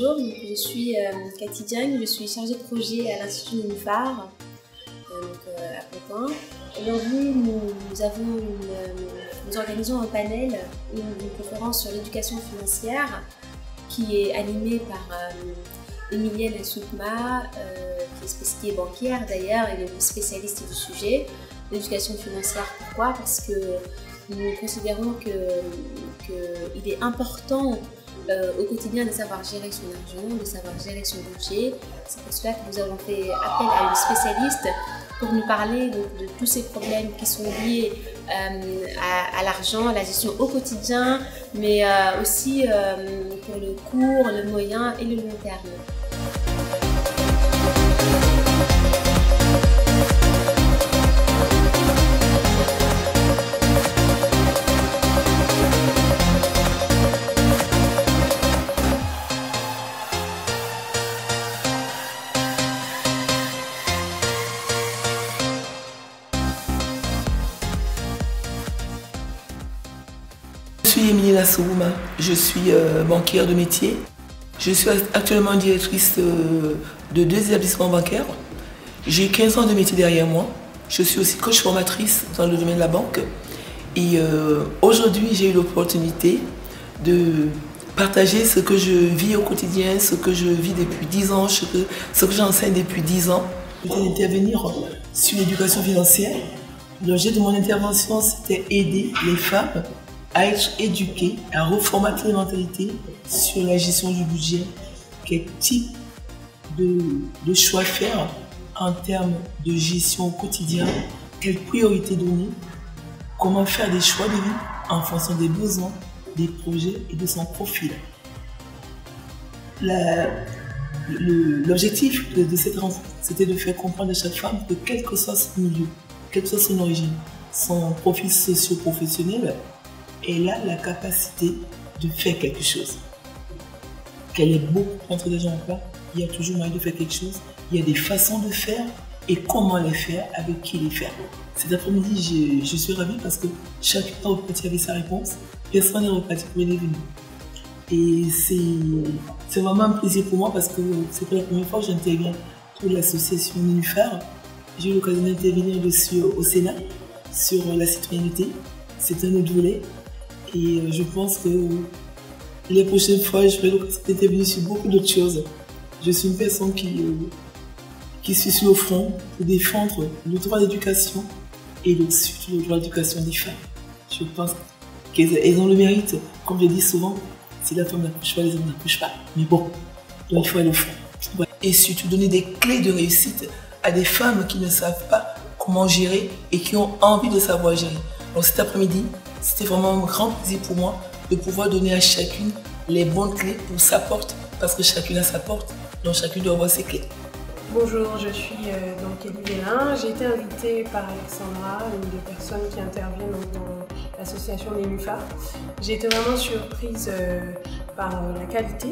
Bonjour, je suis Cathy Diagne, je suis chargée de projet à l'Institut Nénuphar à Pantin. Aujourd'hui, nous organisons un panel, une conférence sur l'éducation financière qui est animée par Emilienne Soukma, qui est banquière d'ailleurs et une spécialiste du sujet. L'éducation financière, pourquoi? Parce que nous considérons qu'il est important au quotidien de savoir gérer son argent, de savoir gérer son budget. C'est pour cela que nous avons fait appel à une spécialiste pour nous parler de tous ces problèmes qui sont liés à l'argent, à la gestion au quotidien, mais aussi pour le court, le moyen et le long terme. Je suis Emilienne Soukma, je suis banquière de métier. Je suis actuellement directrice de 2 établissements bancaires. J'ai 15 ans de métier derrière moi. Je suis aussi coach formatrice dans le domaine de la banque. Et aujourd'hui, j'ai eu l'opportunité de partager ce que je vis au quotidien, ce que je vis depuis 10 ans, ce que j'enseigne depuis 10 ans. Je vais intervenir sur l'éducation financière. L'objet de mon intervention, c'était aider les femmes à être éduquées, à reformater les mentalités sur la gestion du budget, quel type de choix faire en termes de gestion au quotidien, quelles priorités donner, comment faire des choix de vie en fonction des besoins, des projets et de son profil. L'objectif de cette rencontre, c'était de faire comprendre à chaque femme que quel que soit son milieu, quelle que soit son origine, son profil socio-professionnel, elle a la capacité de faire quelque chose. Qu'elle est beau pour entrer des gens en place, il y a toujours moyen de faire quelque chose, il y a des façons de faire et comment les faire, avec qui les faire. Cet après-midi, je suis ravie parce que chacun est reparti avec sa réponse, personne n'est reparti pour les venir. Et c'est vraiment un plaisir pour moi parce que c'est pour la première fois que j'interviens pour l'association Nénuphar. J'ai eu l'occasion d'intervenir dessus au Sénat sur la citoyenneté. C'est un autre volet. Et je pense que les prochaines fois, je vais intervenir sur beaucoup d'autres choses. Je suis une personne qui suis sur le front pour défendre le droit d'éducation et surtout le droit d'éducation des femmes. Je pense qu'elles ont le mérite, comme je dis souvent, si la femme n'accouche pas, les hommes n'accouchent pas. Mais bon, donc il faut aller au fond. Et surtout donner des clés de réussite à des femmes qui ne savent pas comment gérer et qui ont envie de savoir gérer. Donc cet après-midi, c'était vraiment un grand plaisir pour moi de pouvoir donner à chacune les bonnes clés pour sa porte, parce que chacune a sa porte, donc chacune doit avoir ses clés. Bonjour, je suis donc Elie Vélin. J'ai été invitée par Alexandra, une des personnes qui interviennent dans l'association Nénuphar. J'ai été vraiment surprise par la qualité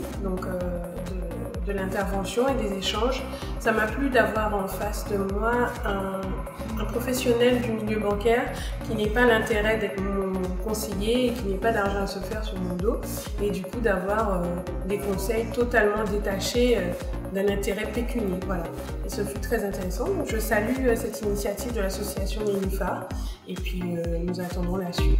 de l'intervention et des échanges. Ça m'a plu d'avoir en face de moi un professionnel du milieu bancaire qui n'est pas l'intérêt d'être mon conseiller et qui n'est pas d'argent à se faire sur mon dos, et du coup d'avoir des conseils totalement détachés d'un intérêt pécuniaire. Voilà. Et ce fut très intéressant. Donc, je salue cette initiative de l'association Nénuphar et puis nous attendrons la suite.